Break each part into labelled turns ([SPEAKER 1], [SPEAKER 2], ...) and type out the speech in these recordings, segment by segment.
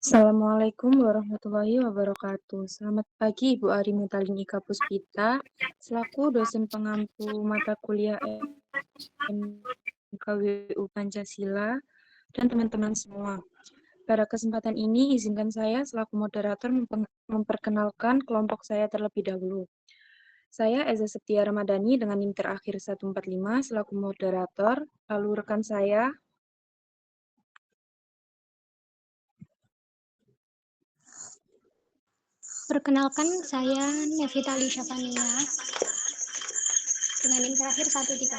[SPEAKER 1] Assalamualaikum warahmatullahi wabarakatuh. Selamat pagi Ibu Ari Metalin Ika Puspita, selaku dosen pengampu mata kuliah MKWU Pancasila, dan teman-teman semua. Pada kesempatan ini, izinkan saya selaku moderator memperkenalkan kelompok saya terlebih dahulu. Saya Eza Septia Ramadhani dengan NIM terakhir 145 selaku moderator, lalu rekan saya.
[SPEAKER 2] Perkenalkan, saya Nevita Lisha Fania dengan NIM terakhir 132.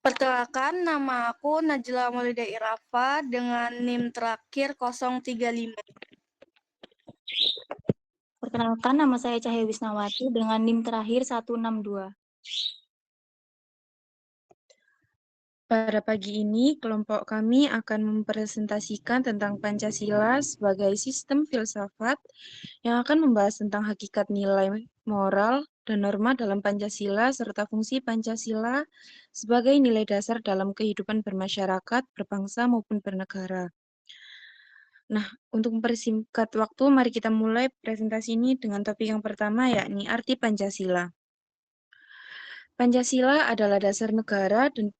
[SPEAKER 3] Perkenalkan, nama aku Najla Maulida Irafa dengan NIM terakhir 035.
[SPEAKER 4] Perkenalkan, nama saya Cahaya Wisnawati dengan NIM terakhir 162.
[SPEAKER 1] Pada pagi ini, kelompok kami akan mempresentasikan tentang Pancasila sebagai sistem filsafat yang akan membahas tentang hakikat nilai moral dan norma dalam Pancasila serta fungsi Pancasila sebagai nilai dasar dalam kehidupan bermasyarakat, berbangsa maupun bernegara. Nah, untuk mempersingkat waktu, mari kita mulai presentasi ini dengan topik yang pertama, yakni arti Pancasila. Pancasila adalah dasar negara dan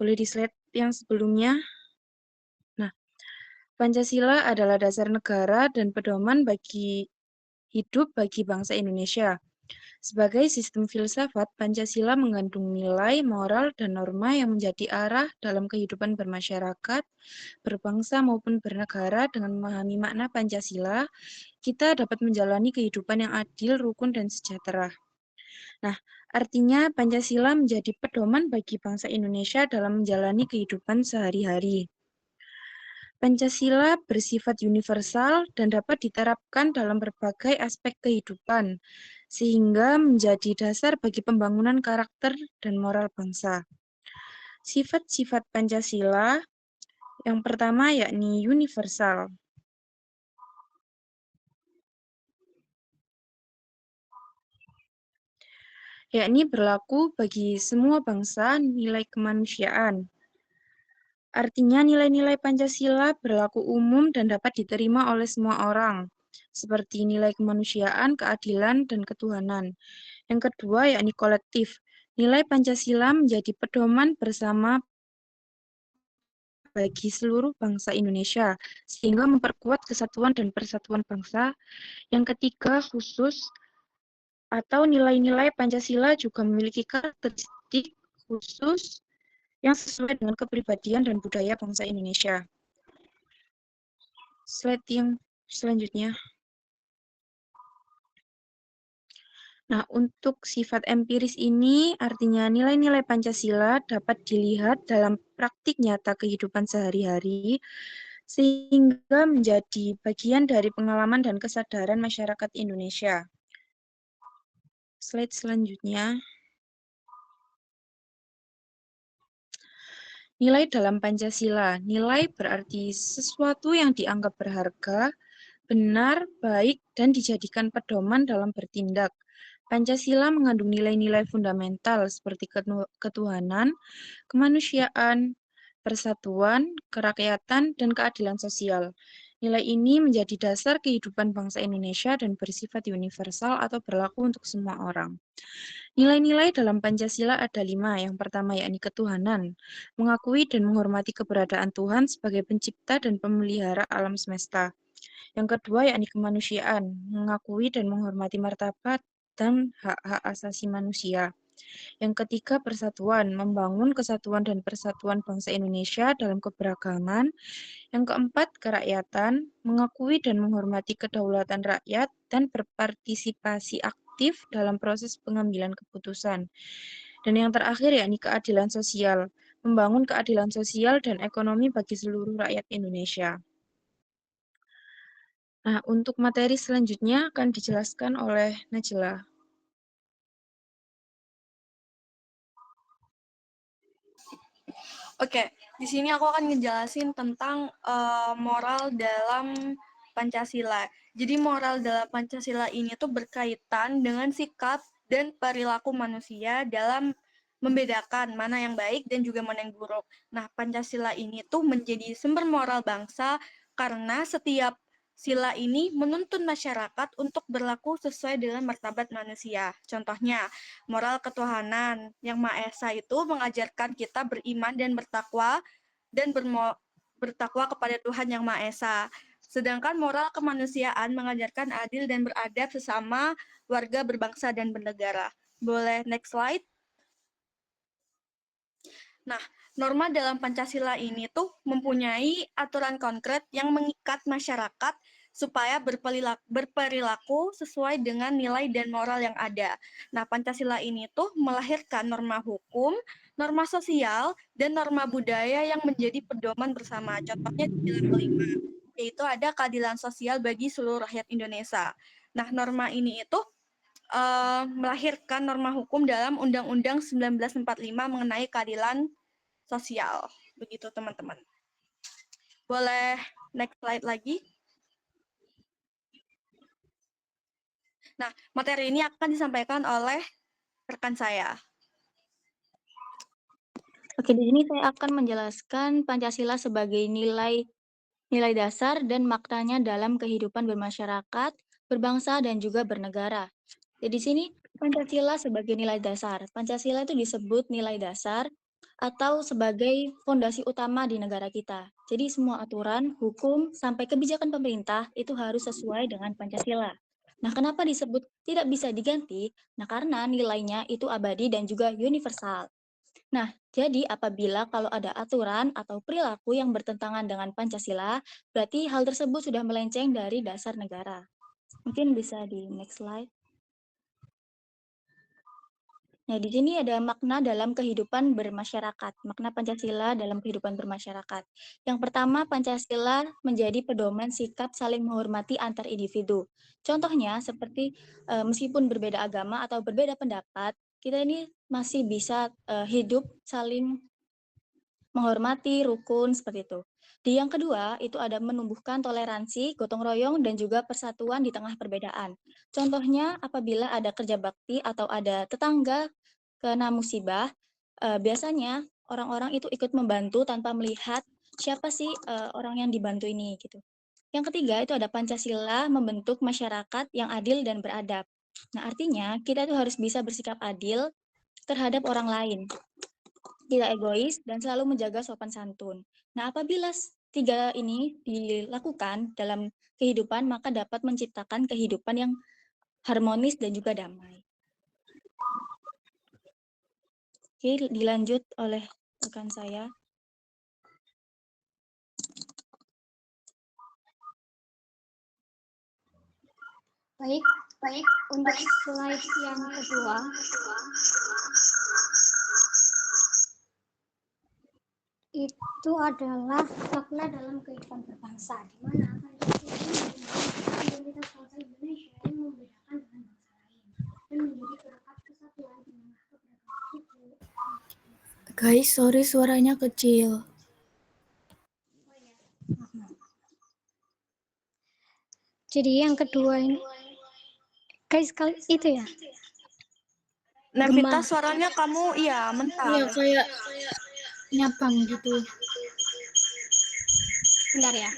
[SPEAKER 1] boleh di slide yang sebelumnya. Nah, Pancasila adalah dasar negara dan pedoman bagi hidup bagi bangsa Indonesia. Sebagai sistem filsafat, Pancasila mengandung nilai, moral, dan norma yang menjadi arah dalam kehidupan bermasyarakat, berbangsa maupun bernegara. Dengan memahami makna Pancasila, kita dapat menjalani kehidupan yang adil, rukun, dan sejahtera. Nah, artinya Pancasila menjadi pedoman bagi bangsa Indonesia dalam menjalani kehidupan sehari-hari. Pancasila bersifat universal dan dapat diterapkan dalam berbagai aspek kehidupan, sehingga menjadi dasar bagi pembangunan karakter dan moral bangsa. Sifat-sifat Pancasila yang pertama yakni universal. Yakni berlaku bagi semua bangsa nilai kemanusiaan. Artinya nilai-nilai Pancasila berlaku umum dan dapat diterima oleh semua orang, seperti nilai kemanusiaan, keadilan, dan ketuhanan. Yang kedua yakni kolektif. Nilai Pancasila menjadi pedoman bersama bagi seluruh bangsa Indonesia, sehingga memperkuat kesatuan dan persatuan bangsa. Yang ketiga khusus, atau nilai-nilai Pancasila juga memiliki karakteristik khusus yang sesuai dengan kepribadian dan budaya bangsa Indonesia. Slide yang selanjutnya. Nah, untuk sifat empiris ini artinya nilai-nilai Pancasila dapat dilihat dalam praktik nyata kehidupan sehari-hari, sehingga menjadi bagian dari pengalaman dan kesadaran masyarakat Indonesia. Slide selanjutnya. Nilai dalam Pancasila. Nilai berarti sesuatu yang dianggap berharga, benar, baik, dan dijadikan pedoman dalam bertindak. Pancasila mengandung nilai-nilai fundamental seperti ketuhanan, kemanusiaan, persatuan, kerakyatan, dan keadilan sosial. Nilai ini menjadi dasar kehidupan bangsa Indonesia dan bersifat universal atau berlaku untuk semua orang. Nilai-nilai dalam Pancasila ada 5. Yang pertama yakni ketuhanan, mengakui dan menghormati keberadaan Tuhan sebagai pencipta dan pemelihara alam semesta. Yang kedua yakni kemanusiaan, mengakui dan menghormati martabat dan hak-hak asasi manusia. Yang ketiga persatuan, membangun kesatuan dan persatuan bangsa Indonesia dalam keberagaman. Yang keempat kerakyatan, mengakui dan menghormati kedaulatan rakyat dan berpartisipasi aktif dalam proses pengambilan keputusan. Dan yang terakhir yakni keadilan sosial, membangun keadilan sosial dan ekonomi bagi seluruh rakyat Indonesia. Nah, untuk materi selanjutnya akan dijelaskan oleh Najla.
[SPEAKER 3] Oke, di sini aku akan ngejelasin tentang moral dalam Pancasila. Jadi moral dalam Pancasila ini tuh berkaitan dengan sikap dan perilaku manusia dalam membedakan mana yang baik dan juga mana yang buruk. Nah, Pancasila ini tuh menjadi sumber moral bangsa karena setiap sila ini menuntun masyarakat untuk berlaku sesuai dengan martabat manusia. Contohnya, moral ketuhanan yang Maha Esa itu mengajarkan kita beriman dan bertakwa dan bertakwa kepada Tuhan yang Maha Esa. Sedangkan moral kemanusiaan mengajarkan adil dan beradab sesama warga berbangsa dan bernegara. Boleh next slide? Nah, norma dalam Pancasila ini tuh mempunyai aturan konkret yang mengikat masyarakat supaya berperilaku sesuai dengan nilai dan moral yang ada. Nah, Pancasila ini tuh melahirkan norma hukum, norma sosial, dan norma budaya yang menjadi pedoman bersama. Contohnya di pilar kelima, yaitu ada keadilan sosial bagi seluruh rakyat Indonesia. Nah, norma ini itu melahirkan norma hukum dalam Undang-Undang 1945 mengenai keadilan sosial. Begitu, teman-teman. Boleh next slide lagi? Nah, materi ini akan disampaikan oleh rekan saya.
[SPEAKER 4] Oke, di sini saya akan menjelaskan Pancasila sebagai nilai dasar dan maknanya dalam kehidupan bermasyarakat, berbangsa, dan juga bernegara. Jadi di sini Pancasila sebagai nilai dasar. Pancasila itu disebut nilai dasar atau sebagai fondasi utama di negara kita. Jadi semua aturan, hukum, sampai kebijakan pemerintah itu harus sesuai dengan Pancasila. Nah, kenapa disebut tidak bisa diganti? Nah, karena nilainya itu abadi dan juga universal. Nah, jadi apabila kalau ada aturan atau perilaku yang bertentangan dengan Pancasila, berarti hal tersebut sudah melenceng dari dasar negara. Mungkin bisa di next slide. Nah, di sini ada makna dalam kehidupan bermasyarakat, makna Pancasila dalam kehidupan bermasyarakat. Yang pertama, Pancasila menjadi pedoman sikap saling menghormati antar individu. Contohnya, seperti meskipun berbeda agama atau berbeda pendapat, kita ini masih bisa hidup saling menghormati, rukun, seperti itu. Di yang kedua, itu ada menumbuhkan toleransi, gotong royong, dan juga persatuan di tengah perbedaan. Contohnya, apabila ada kerja bakti atau ada tetangga kena musibah, biasanya orang-orang itu ikut membantu tanpa melihat siapa sih orang yang dibantu ini, gitu. Yang ketiga, itu ada Pancasila membentuk masyarakat yang adil dan beradab. Nah, artinya kita itu harus bisa bersikap adil terhadap orang lain, tidak egois, dan selalu menjaga sopan santun. Nah, apabila tiga ini dilakukan dalam kehidupan, maka dapat menciptakan kehidupan yang harmonis dan juga damai. Oke, dilanjut oleh rekan saya.
[SPEAKER 2] Baik, untuk slide yang kedua. Itu adalah makna dalam kehidupan berbangsa, di mana Pancasila identitas bangsa Indonesia yang membedakan dengan bangsa lain dan menjadi perekat kesatuan di tengah keberagaman suku.
[SPEAKER 5] Guys, sorry suaranya kecil.
[SPEAKER 2] Jadi yang kedua ini, guys, kali itu ya.
[SPEAKER 3] Nevita,
[SPEAKER 2] Gemah.
[SPEAKER 3] suaranya kamu mentar.
[SPEAKER 5] Iya, kayak nyapang gitu.
[SPEAKER 2] Bentar ya.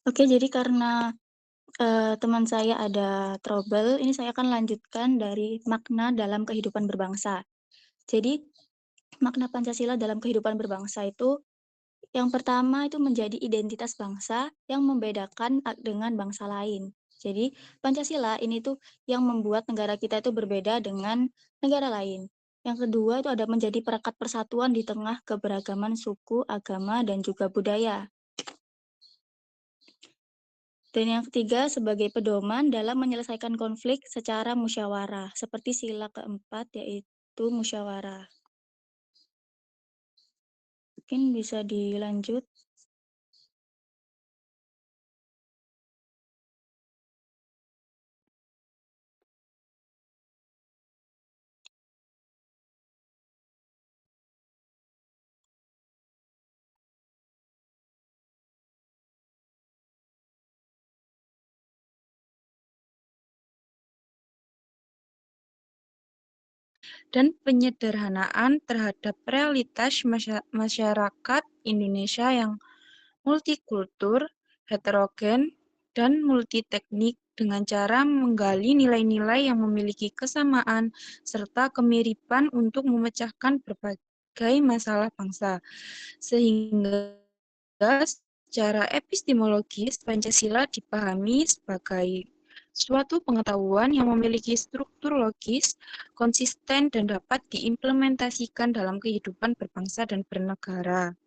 [SPEAKER 4] Oke, jadi karena teman saya ada trouble, ini saya akan lanjutkan dari makna dalam kehidupan berbangsa. Jadi, makna Pancasila dalam kehidupan berbangsa itu, yang pertama itu menjadi identitas bangsa yang membedakan dengan bangsa lain. Jadi, Pancasila ini tuh yang membuat negara kita itu berbeda dengan negara lain. Yang kedua itu ada menjadi perekat persatuan di tengah keberagaman suku, agama, dan juga budaya. Dan yang ketiga, sebagai pedoman dalam menyelesaikan konflik secara musyawarah, seperti sila keempat, yaitu musyawarah. Mungkin bisa dilanjut.
[SPEAKER 1] Dan penyederhanaan terhadap realitas masyarakat Indonesia yang multikultur, heterogen, dan multiteknik dengan cara menggali nilai-nilai yang memiliki kesamaan serta kemiripan untuk memecahkan berbagai masalah bangsa. Sehingga secara epistemologis, Pancasila dipahami sebagai suatu pengetahuan yang memiliki struktur logis, konsisten, dan dapat diimplementasikan dalam kehidupan berbangsa dan bernegara.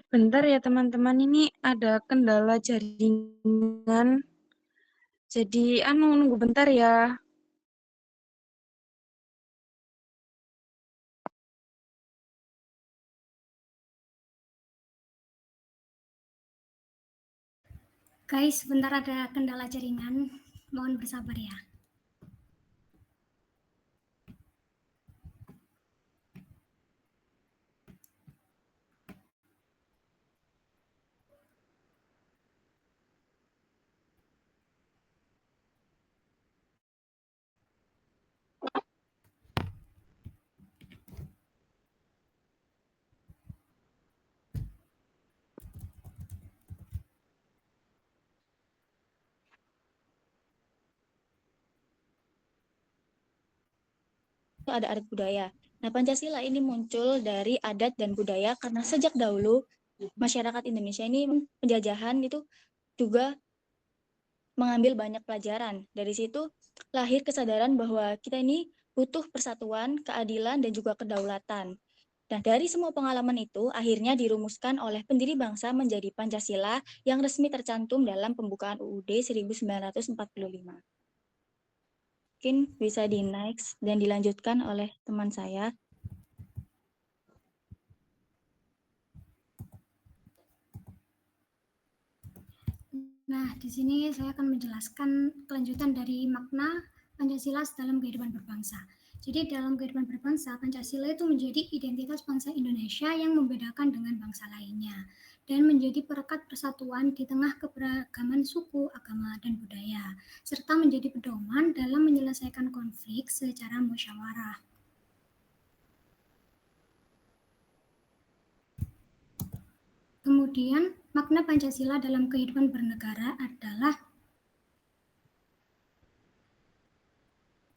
[SPEAKER 1] Bentar ya teman-teman, ini ada kendala jaringan. Jadi, nunggu bentar ya.
[SPEAKER 2] Guys, sebentar ada kendala jaringan. Mohon bersabar ya.
[SPEAKER 4] Ada adat budaya. Nah, Pancasila ini muncul dari adat dan budaya karena sejak dahulu masyarakat Indonesia ini penjajahan itu juga mengambil banyak pelajaran. Dari situ lahir kesadaran bahwa kita ini butuh persatuan, keadilan, dan juga kedaulatan. Nah, dari semua pengalaman itu, akhirnya dirumuskan oleh pendiri bangsa menjadi Pancasila yang resmi tercantum dalam pembukaan UUD 1945. Mungkin bisa di next dan dilanjutkan oleh teman saya.
[SPEAKER 2] Nah, di sini saya akan menjelaskan kelanjutan dari makna Pancasila dalam kehidupan berbangsa. Jadi dalam kehidupan berbangsa, Pancasila itu menjadi identitas bangsa Indonesia yang membedakan dengan bangsa lainnya dan menjadi perekat persatuan di tengah keberagaman suku, agama, dan budaya, serta menjadi pedoman dalam menyelesaikan konflik secara musyawarah. Kemudian, makna Pancasila dalam kehidupan bernegara adalah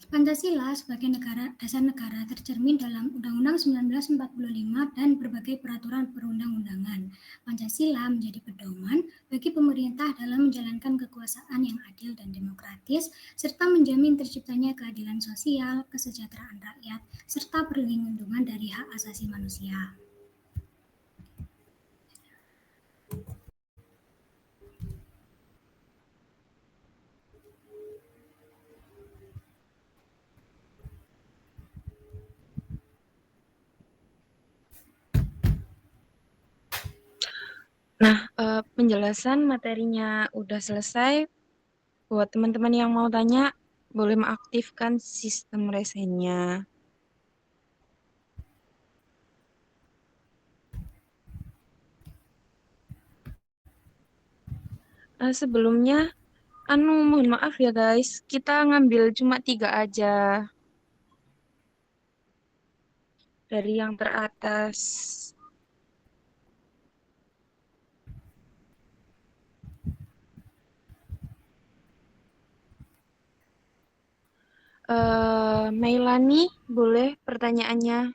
[SPEAKER 2] Pancasila sebagai dasar negara tercermin dalam Undang-Undang 1945 dan berbagai peraturan perundang-undangan. Pancasila menjadi pedoman bagi pemerintah dalam menjalankan kekuasaan yang adil dan demokratis, serta menjamin terciptanya keadilan sosial, kesejahteraan rakyat, serta perlindungan dari hak asasi manusia.
[SPEAKER 1] Nah, penjelasan materinya udah selesai. Buat teman-teman yang mau tanya, boleh mengaktifkan sistem resennya. Sebelumnya, mohon maaf ya guys, kita ngambil cuma 3 aja. Dari yang teratas. Meilani, boleh pertanyaannya?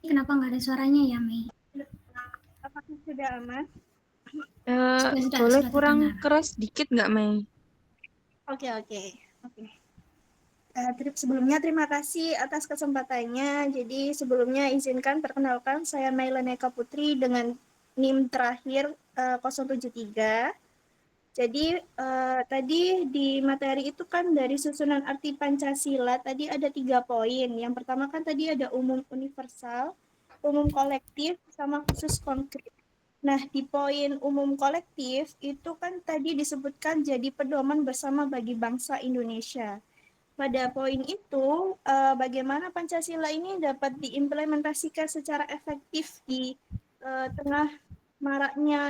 [SPEAKER 2] Kenapa nggak ada suaranya ya, Mei?
[SPEAKER 3] Apakah sudah aman?
[SPEAKER 1] Boleh
[SPEAKER 2] sudah
[SPEAKER 1] kurang
[SPEAKER 2] terdengar.
[SPEAKER 1] keras dikit nggak, Mei?
[SPEAKER 3] Oke. Sebelumnya terima kasih atas kesempatannya. Jadi sebelumnya izinkan perkenalkan saya Mailani Eka Putri dengan NIM terakhir 073. Jadi tadi di materi itu kan dari susunan arti Pancasila tadi ada 3 poin. Yang pertama kan tadi ada umum universal, umum kolektif, sama khusus konkret. Nah, di poin umum kolektif itu kan tadi disebutkan jadi pedoman bersama bagi bangsa Indonesia. Pada poin itu, bagaimana Pancasila ini dapat diimplementasikan secara efektif di tengah maraknya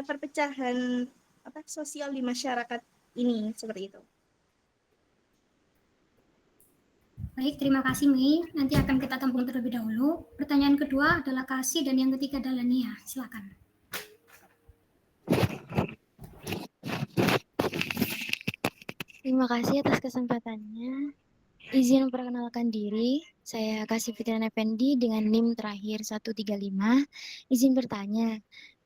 [SPEAKER 3] perpecahan sosial di masyarakat ini, seperti itu.
[SPEAKER 2] Baik, terima kasih Mei. Nanti akan kita tampung terlebih dahulu. Pertanyaan kedua adalah Kasih dan yang ketiga adalah Nia. Silakan.
[SPEAKER 6] Terima kasih atas kesempatannya. Izin memperkenalkan diri, saya Kasih Fitriana Effendi dengan NIM terakhir 135. Izin bertanya,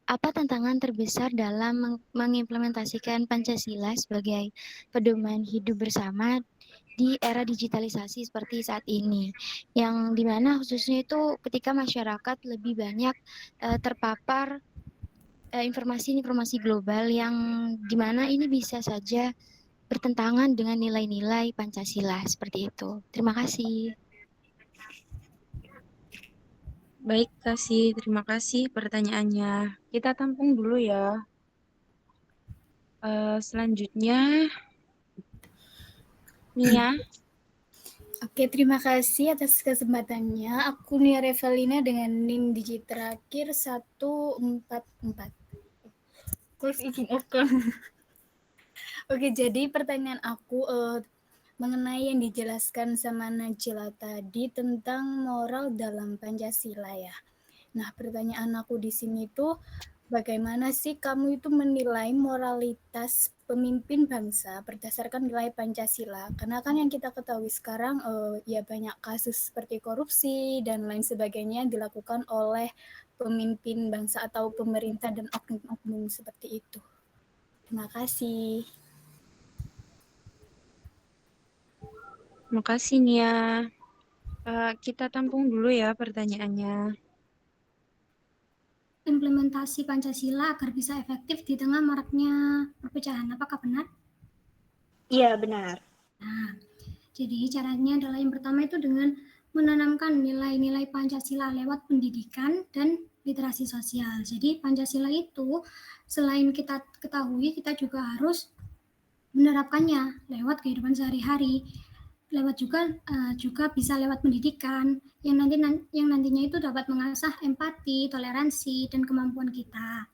[SPEAKER 6] apa tantangan terbesar dalam mengimplementasikan Pancasila sebagai pedoman hidup bersama di era digitalisasi seperti saat ini, yang dimana khususnya itu ketika masyarakat lebih banyak terpapar informasi-informasi global yang dimana ini bisa saja bertentangan dengan nilai-nilai Pancasila seperti itu. Terima kasih.
[SPEAKER 1] Baik, terima kasih pertanyaannya. Kita tampung dulu ya. Selanjutnya, Nia.
[SPEAKER 5] Oke, terima kasih atas kesempatannya. Aku Nia Revalina dengan NIM digit terakhir 144. Terus izin Oke, jadi pertanyaan aku mengenai yang dijelaskan sama Najila tadi tentang moral dalam Pancasila ya. Nah, pertanyaan aku di sini tuh bagaimana sih kamu itu menilai moralitas pemimpin bangsa berdasarkan nilai Pancasila? Karena kan yang kita ketahui sekarang ya banyak kasus seperti korupsi dan lain sebagainya yang dilakukan oleh pemimpin bangsa atau pemerintah dan oknum-oknum seperti itu. Terima kasih.
[SPEAKER 1] Terima kasih, Nia. Kita tampung dulu ya pertanyaannya.
[SPEAKER 2] Implementasi Pancasila agar bisa efektif di tengah maraknya perpecahan. Apakah benar?
[SPEAKER 3] Iya, benar.
[SPEAKER 2] Nah, jadi caranya adalah yang pertama itu dengan menanamkan nilai-nilai Pancasila lewat pendidikan dan literasi sosial. Jadi Pancasila itu selain kita ketahui, kita juga harus menerapkannya lewat kehidupan sehari-hari. Lewat juga bisa lewat pendidikan yang nantinya itu dapat mengasah empati, toleransi, dan kemampuan kita.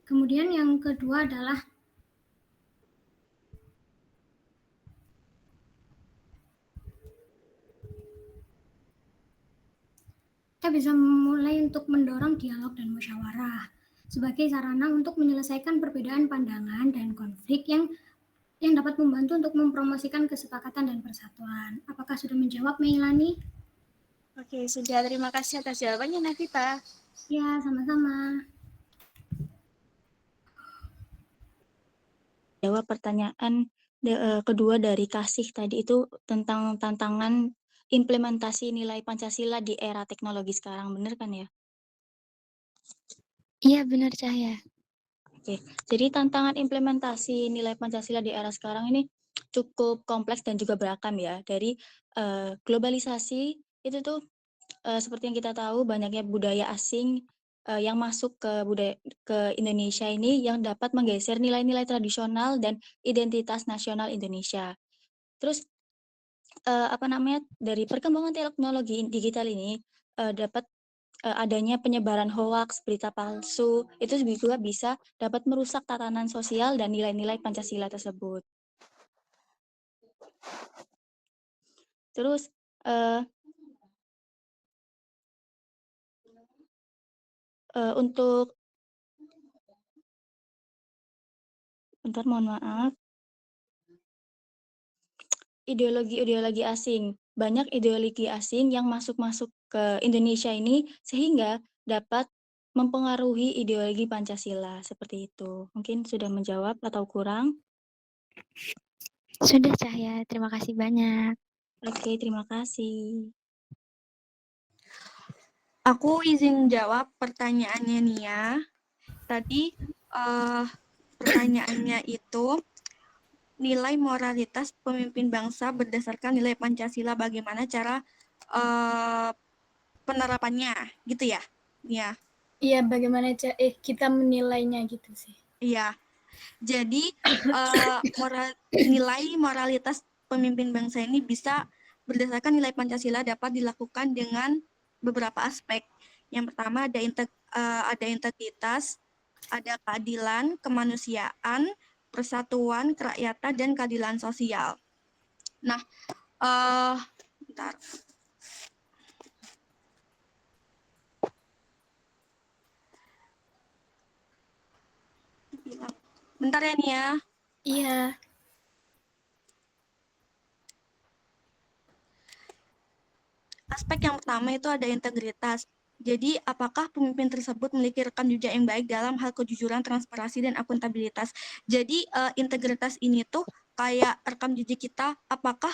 [SPEAKER 2] Kemudian yang kedua adalah kita bisa mulai untuk mendorong dialog dan musyawarah sebagai sarana untuk menyelesaikan perbedaan pandangan dan konflik yang dapat membantu untuk mempromosikan kesepakatan dan persatuan. Apakah sudah menjawab, Meilani?
[SPEAKER 3] Oke, sudah. Terima kasih atas jawabannya, Navita.
[SPEAKER 2] Ya, sama-sama.
[SPEAKER 4] Jawab pertanyaan kedua dari Kasih tadi itu tentang tantangan implementasi nilai Pancasila di era teknologi sekarang, benar kan ya?
[SPEAKER 6] Iya, benar Cahya.
[SPEAKER 4] Oke, jadi tantangan implementasi nilai Pancasila di era sekarang ini cukup kompleks dan juga beragam ya. Dari globalisasi itu tuh seperti yang kita tahu banyaknya budaya asing yang masuk ke Indonesia ini yang dapat menggeser nilai-nilai tradisional dan identitas nasional Indonesia. Terus dari perkembangan teknologi digital ini dapat adanya penyebaran hoaks, berita palsu, itu juga bisa dapat merusak tatanan sosial dan nilai-nilai Pancasila tersebut. Terus untuk bentar, mohon maaf. Ideologi asing. Banyak ideologi asing yang masuk ke Indonesia ini sehingga dapat mempengaruhi ideologi Pancasila seperti itu. Mungkin sudah menjawab atau kurang?
[SPEAKER 6] Sudah Cahya, terima kasih banyak.
[SPEAKER 4] Oke, terima kasih.
[SPEAKER 3] Aku izin jawab pertanyaannya Nia. Tadi pertanyaannya itu nilai moralitas pemimpin bangsa berdasarkan nilai Pancasila, bagaimana cara penerapannya, gitu ya? Nia.
[SPEAKER 5] Iya, bagaimana kita menilainya gitu sih.
[SPEAKER 3] Iya. Jadi nilai moralitas pemimpin bangsa ini bisa berdasarkan nilai Pancasila dapat dilakukan dengan beberapa aspek. Yang pertama ada integritas, ada keadilan, kemanusiaan, persatuan, kerakyatan, dan keadilan sosial. Nah, bentar. Bentar ya Nia.
[SPEAKER 5] Iya.
[SPEAKER 3] Aspek yang pertama itu ada integritas. Jadi, apakah pemimpin tersebut memiliki rekam jejak yang baik dalam hal kejujuran, transparansi, dan akuntabilitas? Jadi, integritas ini tuh kayak rekam jejak kita, apakah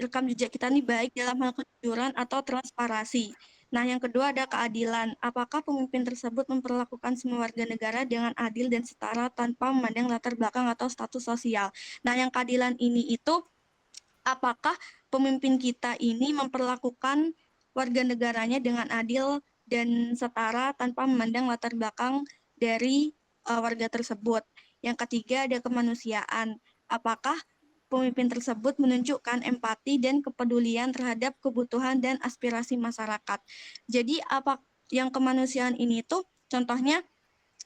[SPEAKER 3] rekam jejak kita ini baik dalam hal kejujuran atau transparansi. Nah, yang kedua ada keadilan. Apakah pemimpin tersebut memperlakukan semua warga negara dengan adil dan setara tanpa memandang latar belakang atau status sosial. Nah, yang keadilan ini itu apakah pemimpin kita ini memperlakukan warga negaranya dengan adil dan setara tanpa memandang latar belakang dari warga tersebut. Yang ketiga ada kemanusiaan. Apakah pemimpin tersebut menunjukkan empati dan kepedulian terhadap kebutuhan dan aspirasi masyarakat. Jadi apa yang kemanusiaan ini tuh contohnya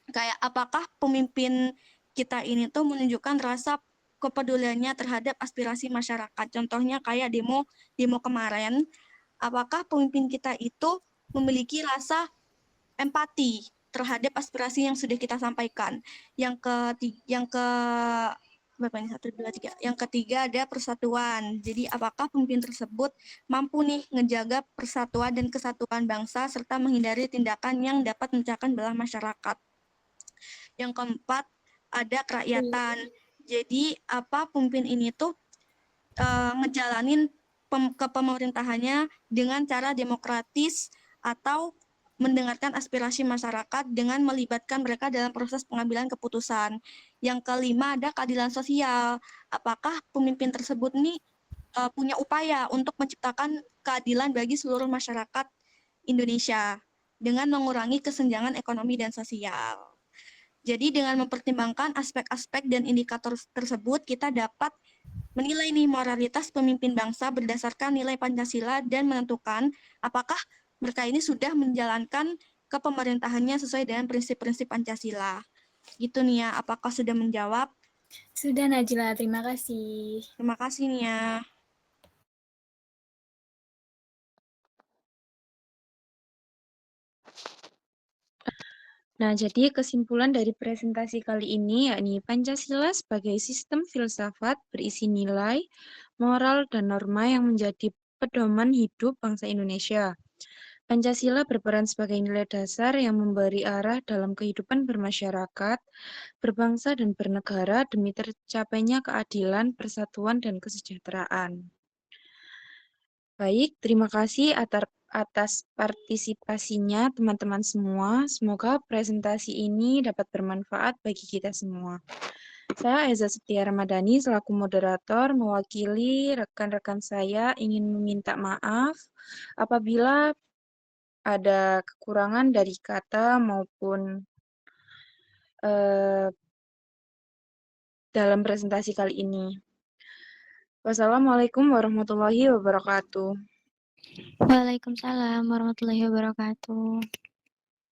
[SPEAKER 3] kayak apakah pemimpin kita ini tuh menunjukkan rasa kepeduliannya terhadap aspirasi masyarakat. Contohnya kayak demo kemarin, apakah pemimpin kita itu memiliki rasa empati terhadap aspirasi yang sudah kita sampaikan. Yang ketiga ada persatuan. Jadi apakah pemimpin tersebut mampu nih ngejaga persatuan dan kesatuan bangsa serta menghindari tindakan yang dapat memecahkan belah masyarakat. Yang keempat ada kerakyatan. Jadi pemimpin ini tuh ngejalanin kepemerintahannya dengan cara demokratis atau mendengarkan aspirasi masyarakat dengan melibatkan mereka dalam proses pengambilan keputusan. Yang kelima ada keadilan sosial. Apakah pemimpin tersebut nih punya upaya untuk menciptakan keadilan bagi seluruh masyarakat Indonesia dengan mengurangi kesenjangan ekonomi dan sosial. Jadi dengan mempertimbangkan aspek-aspek dan indikator tersebut, kita dapat menilai nih moralitas pemimpin bangsa berdasarkan nilai Pancasila dan menentukan apakah mereka ini sudah menjalankan kepemerintahannya sesuai dengan prinsip-prinsip Pancasila. Gitu Nia, apakah sudah menjawab?
[SPEAKER 5] Sudah Najla, terima kasih.
[SPEAKER 3] Terima kasih Nia.
[SPEAKER 1] Nah, jadi kesimpulan dari presentasi kali ini yakni Pancasila sebagai sistem filsafat berisi nilai, moral, dan norma yang menjadi pedoman hidup bangsa Indonesia. Pancasila berperan sebagai nilai dasar yang memberi arah dalam kehidupan bermasyarakat, berbangsa, dan bernegara demi tercapainya keadilan, persatuan, dan kesejahteraan. Baik, terima kasih atas partisipasinya teman-teman semua. Semoga presentasi ini dapat bermanfaat bagi kita semua. Saya Eza Septia Ramadhani selaku moderator mewakili rekan-rekan saya ingin meminta maaf apabila ada kekurangan dari kata maupun dalam presentasi kali ini. Wassalamualaikum warahmatullahi wabarakatuh.
[SPEAKER 6] Waalaikumsalam warahmatullahi wabarakatuh.